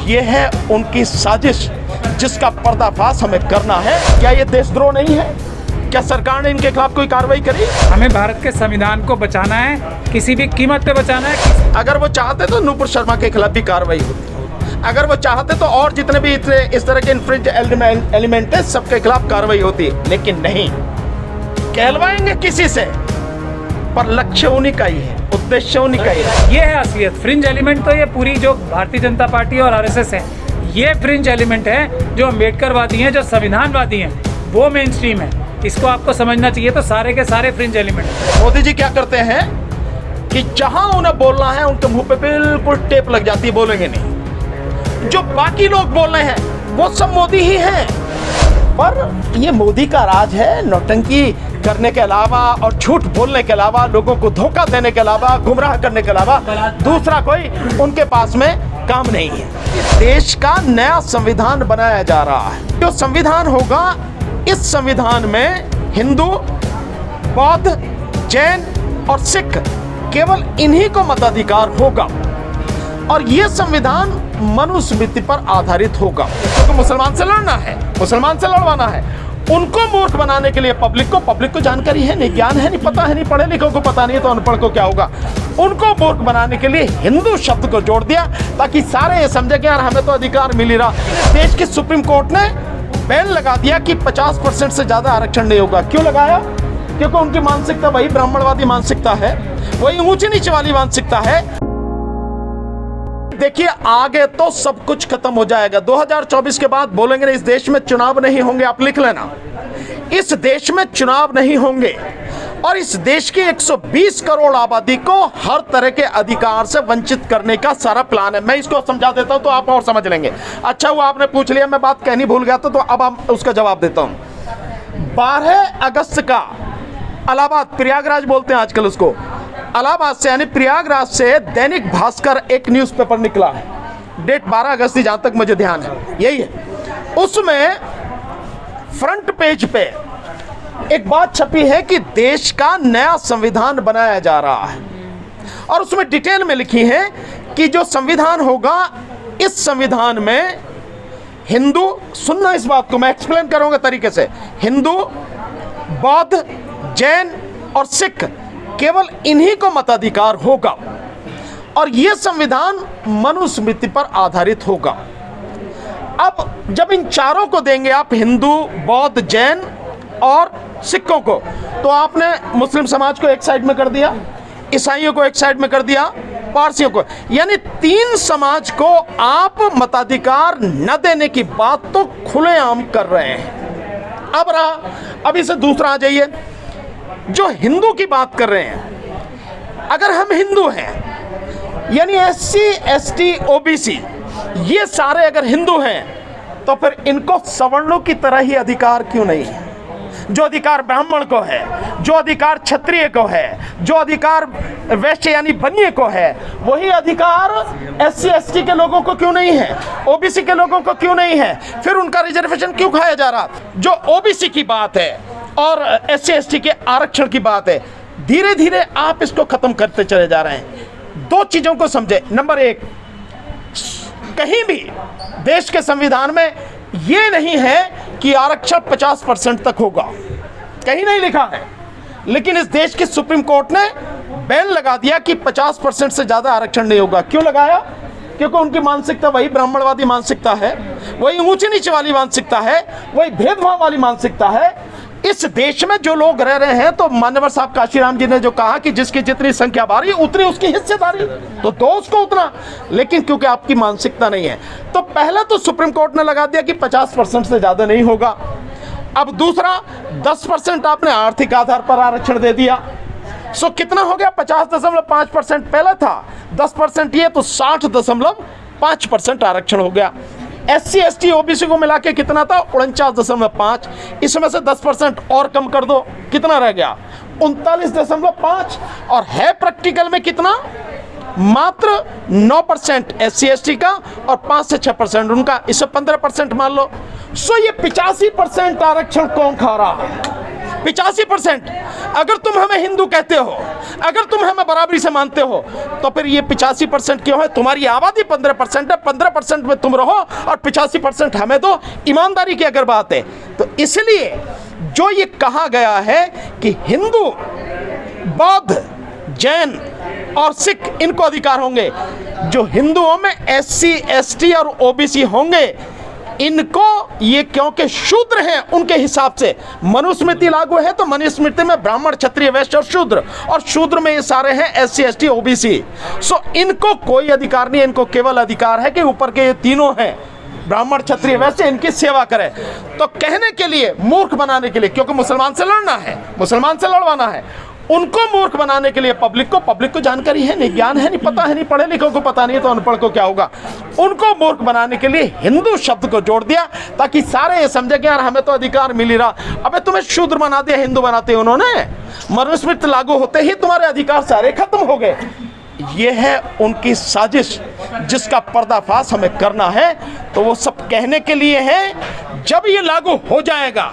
ये है उनकी साजिश जिसका पर्दाफाश हमें करना है। क्या ये देशद्रोह नहीं है? क्या सरकार ने इनके खिलाफ कोई कार्रवाई करी? हमें भारत के संविधान को बचाना है, किसी भी कीमत पे बचाना है। अगर वो चाहते तो नूपुर शर्मा के खिलाफ भी कार्रवाई होती, अगर वो चाहते तो और जितने भी इस तरह के इन्फ्रिंज एलिमेंट है सबके खिलाफ कार्रवाई होती, लेकिन नहीं। कहलवाएंगे किसी से, पर लक्ष्य उन्हीं का ही है, उद्देश्य उन्हीं का ही है। ये है असलियत। फ्रिंज एलिमेंट तो ये पूरी जो भारतीय जनता पार्टी और आरएसएस है, ये फ्रिंज एलिमेंट है। जो अम्बेडकरवादी हैं, जो संविधानवादी हैं, वो मेन स्ट्रीम है। इसको आपको समझना चाहिए। तो सारे के सारे फ्रिंज एलिमेंट। मोदी जी क्या करते हैं कि जहां उन्हें बोलना है उनके मुंह पे बिल्कुल टेप लग जाती है, बोलेंगे नहीं। जो बाकी लोग बोल रहे हैं वो सब मोदी ही हैं। पर ये मोदी का राज है, नौटंकी करने के अलावा और झूठ बोलने के अलावा, लोगों को धोखा देने के अलावा, गुमराह करने के अलावा दूसरा कोई उनके पास में काम नहीं है। देश का नया संविधान बनाया जा रहा है। जो संविधान होगा, इस संविधान में हिंदू, बौद्ध, जैन और सिख केवल इन्हीं को मताधिकार होगा। और यह संविधान मनुस्मृति पर आधारित होगा। क्योंकि मुसलमान से लड़ना है, मुसलमान से लड़वाना है। उनको मूर्ख बनाने के लिए पब्लिक को जानकारी है नहीं, ज्ञान है नहीं, पता है नहीं, पढ़े लिखों को पता नहीं, तो अनपढ़ को क्या होगा। उनको मूर्ख बनाने के लिए हिंदू शब्द को जोड़ दिया ताकि सारे ये समझे कि यार हमें तो अधिकार मिल ही रहा। देश की सुप्रीम कोर्ट ने बैन लगा दिया कि 50% से ज्यादा आरक्षण नहीं होगा। क्यों लगाया? क्योंकि उनकी मानसिकता वही ब्राह्मणवादी मानसिकता है, वही ऊंची नीचे वाली मानसिकता है। देखिए, आगे तो सब कुछ खत्म हो जाएगा। 2024 के बाद बोलेंगे इस देश में चुनाव नहीं होंगे। आप लिख लेना, इस देश में चुनाव नहीं होंगे और इस देश की 120 करोड़ आबादी को हर तरह के अधिकार से वंचित करने का सारा प्लान है। मैं इसको समझा देता हूं तो आप और समझ लेंगे। अच्छा हुआ आपने पूछ लिया, मैं बात कहनी भूल गया तो अब हम उसका जवाब देता हूं। 12 अगस्त का इलाहाबाद, प्रयागराज बोलते हैं आजकल उसको, इलाहाबाद से यानी प्रयागराज से दैनिक भास्कर एक न्यूज़पेपर निकला है। डेट 12 अगस्त, जहां तक मुझे ध्यान है यही है। उसमें फ्रंट पेज पे एक बात छपी है कि देश का नया संविधान बनाया जा रहा है और उसमें डिटेल में लिखी है कि जो संविधान होगा, इस संविधान में हिंदू, सुनना इस बात को मैं एक्सप्लेन करूंगा तरीके से, हिंदू, बौद्ध, जैन और सिख केवल इन्हीं को मताधिकार होगा और यह संविधान मनुस्मृति पर आधारित होगा। अब जब इन चारों को देंगे आप, हिंदू, बौद्ध, जैन और सिखों को, तो आपने मुस्लिम समाज को एक साइड में कर दिया, ईसाइयों को एक साइड में कर दिया, पारसियों को, यानी 3 समाज को आप मताधिकार न देने की बात तो खुलेआम कर रहे हैं। अब रहा, अभी से दूसरा आ जाइए, जो हिंदू की बात कर रहे हैं। अगर हम हिंदू हैं यानी SC, ST, OBC ये सारे अगर हिंदू हैं तो फिर इनको सवर्णों की तरह ही अधिकार क्यों नहीं है? जो अधिकार ब्राह्मण को है, जो अधिकार क्षत्रिय को है, जो अधिकार वैश्य यानी बनिए को है, वही अधिकार SC, ST के लोगों को क्यों नहीं है? OBC के लोगों को क्यों नहीं है? फिर उनका रिजर्वेशन क्यों खाया जा रहा? जो OBC की बात है और SC, ST के आरक्षण की बात है, धीरे धीरे आप इसको खत्म करते चले जा रहे हैं। 2 चीजों को समझे। नंबर 1, कहीं भी देश के संविधान में यह नहीं है कि आरक्षण 50% तक होगा, कहीं नहीं लिखा है। लेकिन इस देश की सुप्रीम कोर्ट ने बैन लगा दिया कि 50% से ज्यादा आरक्षण नहीं होगा। क्यों लगाया? क्योंकि उनकी मानसिकता वही ब्राह्मणवादी मानसिकता है, वही ऊंची नीचे वाली मानसिकता है, वही भेदभाव वाली मानसिकता है। इस देश में जो लोग रह रहे हैं, तो मान्यवर साहब काशीराम जी ने जो कहा कि जिसकी जितनी संख्या बारी उतनी उसकी हिस्सेदारी, तो दो उसको उतना। लेकिन क्योंकि आपकी मानसिकता नहीं है, तो पहले तो सुप्रीम कोर्ट ने लगा दिया कि 50% से ज्यादा नहीं होगा। अब दूसरा, 10% आपने आर्थिक आधार पर आरक्षण दे दिया। सो कितना हो गया? 50.5% पहले था, 10% ये, तो 60.5% आरक्षण हो गया। SC, ST, OBC को मिला के कितना था? 49.5। इसमें से 10% और कम कर दो, कितना रह गया? 39.5। और है प्रैक्टिकल में कितना? मात्र 9% SC, ST का और 5 से 6% उनका, इससे 15% मान लो। सो ये 85% आरक्षण कौन खा रहा है? 85%। अगर तुम हमें हिंदू कहते हो, अगर तुम हमें बराबरी से मानते हो, तो फिर ये 85% क्यों है? तुम्हारी आबादी 15% है, 15% में तुम रहो और 85% हमें दो। ईमानदारी की अगर बात है तो इसलिए जो ये कहा गया है कि हिंदू, बौद्ध, जैन और सिख इनको अधिकार होंगे, जो हिंदुओं में SC ST और OBC होंगे इनको, ये क्योंकि शूद्र हैं उनके हिसाब से मनुस्मृति लागू है, तो मनुस्मृति में ब्राह्मण, क्षत्रिय, वैश्य और शूद्र में ये सारे हैं SC ST OBC। सो इनको कोई अधिकार नहीं, इनको केवल अधिकार है कि ऊपर के ये तीनों हैं ब्राह्मण, क्षत्रिय, वैश्य, इनकी सेवा करें। तो कहने के लिए, मूर्ख बनाने के लिए, क्योंकि मुसलमान से लड़ना है, मुसलमान से लड़वाना है, उनको मूर्ख बनाने के लिए पब्लिक को जानकारी है नहीं, ज्ञान है नहीं, पता है नहीं, पढ़े लिखों को पता नहीं, तो अनपढ़ को क्या होगा, उनको मूर्ख बनाने के लिए हिंदू शब्द को जोड़ दिया ताकि सारे ये समझे कि यार हमें तो अधिकार मिल ही रहा। अबे तुम्हें शूद्र बना दिया, हिंदू बनाते उन्होंने, मनुस्मृति लागू होते ही तुम्हारे अधिकार सारे खत्म हो गए। ये है उनकी साजिश जिसका पर्दाफाश हमें करना है। तो वो सब कहने के लिए है, जब ये लागू हो जाएगा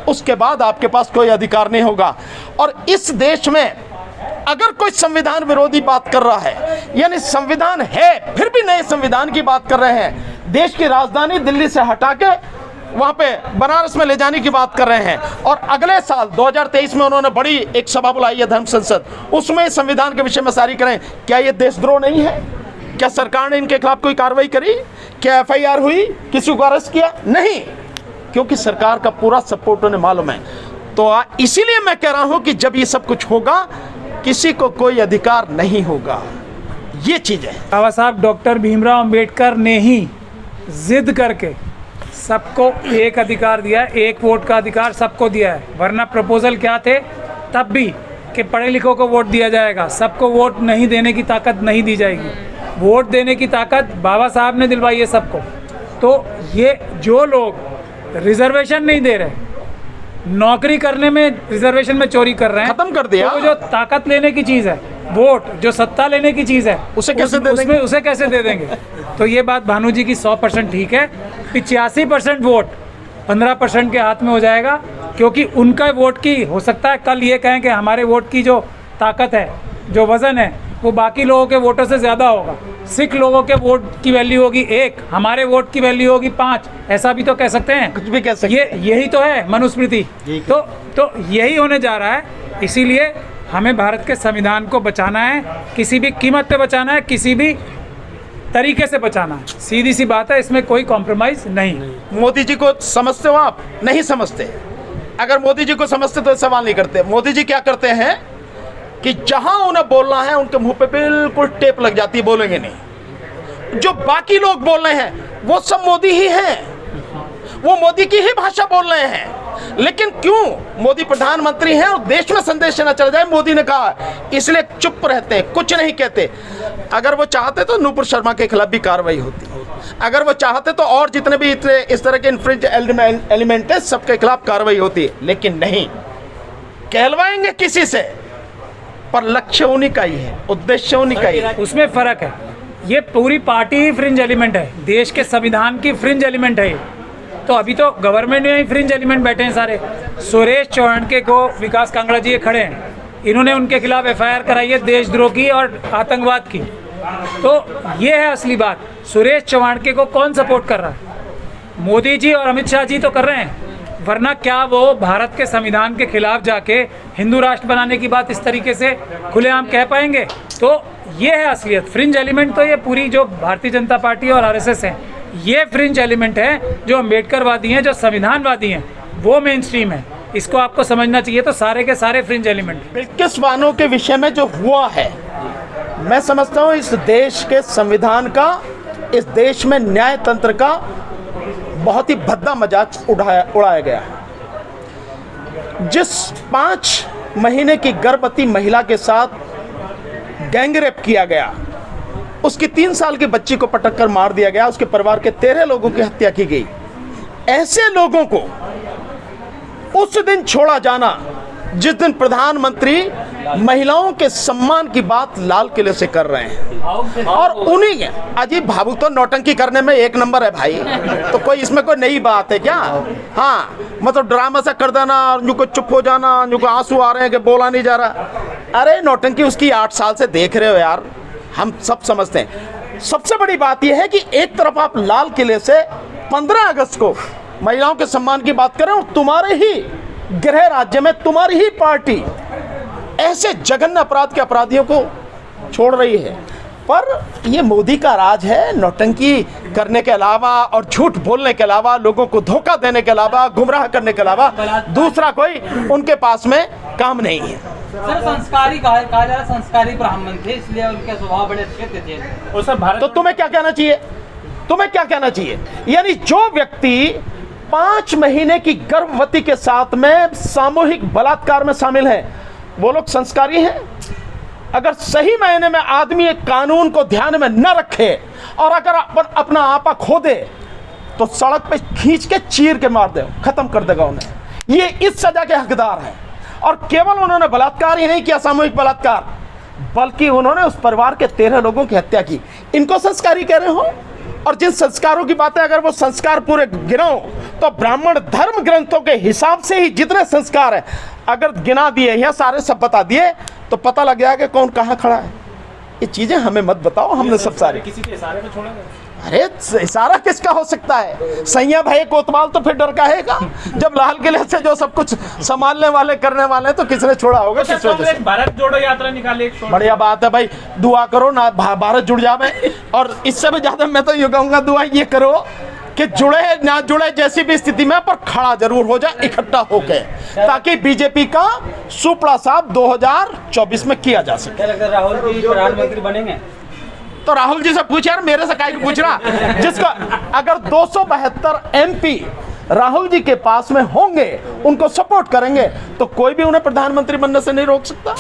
उसके बाद आपके पास कोई अधिकार नहीं होगा। और इस देश में अगर कोई संविधान विरोधी बात कर रहा है, यानी संविधान है फिर भी नए संविधान की बात कर रहे हैं, देश की राजधानी दिल्ली से हटा के वहाँ पे बनारस में ले जाने की बात कर रहे हैं, और अगले साल 2023 में उन्होंने बड़ी एक सभा बुलाई है धर्म संसद, उसमें संविधान के विषय में सारी करें। क्या ये देशद्रोह नहीं है? क्या सरकार ने इनके खिलाफ कोई कार्रवाई करी? क्या FIR हुई? किसी को अरेस्ट किया? नहीं, क्योंकि सरकार का पूरा सपोर्ट उन्हें मालूम है। तो इसीलिए मैं कह रहा हूं कि जब ये सब कुछ होगा किसी को कोई अधिकार नहीं होगा। ये चीज है। बाबा साहब डॉक्टर भीमराव अंबेडकर ने ही जिद करके सबको एक अधिकार दिया है, एक वोट का अधिकार सबको दिया है। वरना प्रपोजल क्या थे तब भी कि पढ़े लिखों को वोट दिया जाएगा, सबको वोट नहीं देने की ताकत नहीं दी जाएगी। वोट देने की ताकत बाबा साहब ने दिलवाई है सबको। तो ये जो लोग रिजर्वेशन नहीं दे रहे, नौकरी करने में रिजर्वेशन में चोरी कर रहे हैं, खत्म कर दिया। तो वो जो ताकत लेने की चीज़ है, वोट जो सत्ता लेने की चीज़ है, उसे कैसे दे देंगे? उसे कैसे दे देंगे? तो ये बात भानु जी की 100% ठीक है। 85% वोट 15% के हाथ में हो जाएगा, क्योंकि उनका वोट की हो सकता है कल ये कहें कि हमारे वोट की जो ताकत है, जो वज़न है, वो बाकी लोगों के वोटों से ज़्यादा होगा। सिख लोगों के वोट की वैल्यू होगी 1, हमारे वोट की वैल्यू होगी 5, ऐसा भी तो कह सकते हैं। कुछ भी कह सकते हैं। यही तो है मनुस्मृति। तो यही होने जा रहा है। इसीलिए हमें भारत के संविधान को बचाना है, किसी भी कीमत पे बचाना है, किसी भी तरीके से बचाना है। सीधी सी बात है, इसमें कोई कॉम्प्रोमाइज़ नहीं। मोदी जी को समझते हो आप? नहीं समझते। अगर मोदी जी को समझते तो सवाल नहीं करते। मोदी जी क्या करते हैं कि जहां उन्हें बोलना है उनके मुंह पे बिल्कुल टेप लग जाती है, बोलेंगे नहीं। जो बाकी लोग बोल रहे हैं वो सब मोदी ही हैं, वो मोदी की ही भाषा बोल रहे हैं। लेकिन क्यों? मोदी प्रधानमंत्री हैं और देश में संदेश न चल जाए, मोदी ने कहा, इसलिए चुप रहते हैं, कुछ नहीं कहते। अगर वो चाहते तो नूपुर शर्मा के खिलाफ भी कार्रवाई होती, अगर वो चाहते तो और जितने भी इस तरह के इन्फ्रिंज एलिमेंट है सबके खिलाफ कार्रवाई होती है। लेकिन नहीं, कहलवाएंगे किसी से, पर लक्ष्य उन्हीं का ही है, उद्देश्य उन्हीं का ही है। उसमें फ़र्क है। ये पूरी पार्टी ही फ्रिंज एलिमेंट है, देश के संविधान की फ्रिंज एलिमेंट है ये। तो अभी तो गवर्नमेंट में ही फ्रिंज एलिमेंट बैठे हैं सारे। सुरेश चौहान को विकास कांगड़ा जी खड़े हैं, इन्होंने उनके खिलाफ FIR कराई है देशद्रोह की और आतंकवाद की। तो ये है असली बात। सुरेश चौहान को कौन सपोर्ट कर रहा है? मोदी जी और अमित शाह जी तो कर रहे हैं, वरना क्या वो भारत के संविधान के खिलाफ जाके हिंदू राष्ट्र बनाने की बात इस तरीके से खुलेआम कह पाएंगे? तो ये है असलियत। फ्रिंज एलिमेंट तो ये पूरी जो भारतीय जनता पार्टी और RSS है, ये फ्रिंज एलिमेंट है। जो अम्बेडकरवादी हैं, जो संविधानवादी हैं, वो मेन स्ट्रीम है। इसको आपको समझना चाहिए। तो सारे के सारे फ्रिंज एलिमेंट। बिल्किस बानो के विषय में जो हुआ है, मैं समझता हूँ इस देश के संविधान का, इस देश में न्याय तंत्र का बहुत ही भद्दा मजाक उड़ाया गया। जिस 5 महीने की गर्भवती महिला के साथ गैंगरेप किया गया, उसकी 3 साल की बच्ची को पटक कर मार दिया गया, उसके परिवार के 13 लोगों की हत्या की गई। ऐसे लोगों को उस दिन छोड़ा जाना जिस दिन प्रधानमंत्री महिलाओं के सम्मान की बात लाल किले से कर रहे हैं। और उन्हीं के अजीब भावुक तो नौटंकी करने में एक नंबर है भाई, तो कोई इसमें कोई नई बात है क्या? हाँ, मतलब ड्रामा सा कर देना, जो को चुप हो जाना, जो को आंसू आ रहे हैं कि बोला नहीं जा रहा। अरे नौटंकी उसकी 8 साल से देख रहे हो यार, हम सब समझते हैं। सबसे बड़ी बात यह है कि एक तरफ आप लाल किले से 15 अगस्त को महिलाओं के सम्मान की बात करें और तुम्हारे ही गृह राज्य में तुम्हारी ही पार्टी ऐसे जघन्य अपराध के अपराधियों को छोड़ रही है। पर ये मोदी का राज है, नौटंकी करने के अलावा और झूठ बोलने के अलावा, लोगों को धोखा देने के अलावा, गुमराह करने के अलावा दूसरा कोई उनके पास में काम नहीं है। सर संस्कारी कहा जा रहा, संस्कारी ब्राह्मण थे इसलिए उनके स्वभाव बड़े अच्छे थे। और सर भारत तो तुम्हें क्या कहना चाहिए? तुम्हें क्या कहना चाहिए? यानी जो व्यक्ति 5 महीने की गर्भवती के साथ में सामूहिक बलात्कार में शामिल है, वो लोग संस्कारी हैं? अगर सही मायने में आदमी एक कानून को ध्यान में न रखे और अगर अपना आपा खो दे तो सड़क पे खींच के चीर के मार दे, खत्म कर देगा उन्हें। ये इस सजा के हकदार हैं। और केवल उन्होंने बलात्कार ही नहीं किया, सामूहिक बलात्कार, बल्कि उन्होंने उस परिवार के 13 लोगों की हत्या की। इनको संस्कारी कह रहे हो? और जिन संस्कारों की बातें अगर वो संस्कार पूरे गिनाओ तो ब्राह्मण धर्म ग्रंथों के हिसाब से ही जितने संस्कार है अगर गिना दिए या सारे सब बता दिए तो पता लग गया कि कौन कहाँ खड़ा है। ये चीजें हमें मत बताओ, हमने सब सारे किसी के इशारे पे छोड़ा गया। अरे इशारा किसका हो सकता है? सैया भाई कोतवाल तो फिर डर काहेगा? जब लाल किले से जो सब कुछ संभालने वाले करने वाले तो किसने छोड़ा होगा? किस वजह से? भारत जोड़ो यात्रा निकाले एक बढ़िया बात है भाई, दुआ करो ना भारत जुड़ जावे। और इससे भी ज्यादा मैं तो ये कहूंगा दुआ ये करो कि जुड़े ना जुड़े जैसी भी स्थिति में पर खड़ा जरूर हो जाए इकट्ठा होके, ताकि बीजेपी का सुपड़ा साफ 2024 में किया जा सके। राहुल जी प्रधानमंत्री बनेंगे? तो राहुल जी से पूछ यार, मेरे से काहे पूछ रहा? जिसका अगर 272 MP राहुल जी के पास में होंगे, उनको सपोर्ट करेंगे तो कोई भी उन्हें प्रधानमंत्री बनने से नहीं रोक सकता।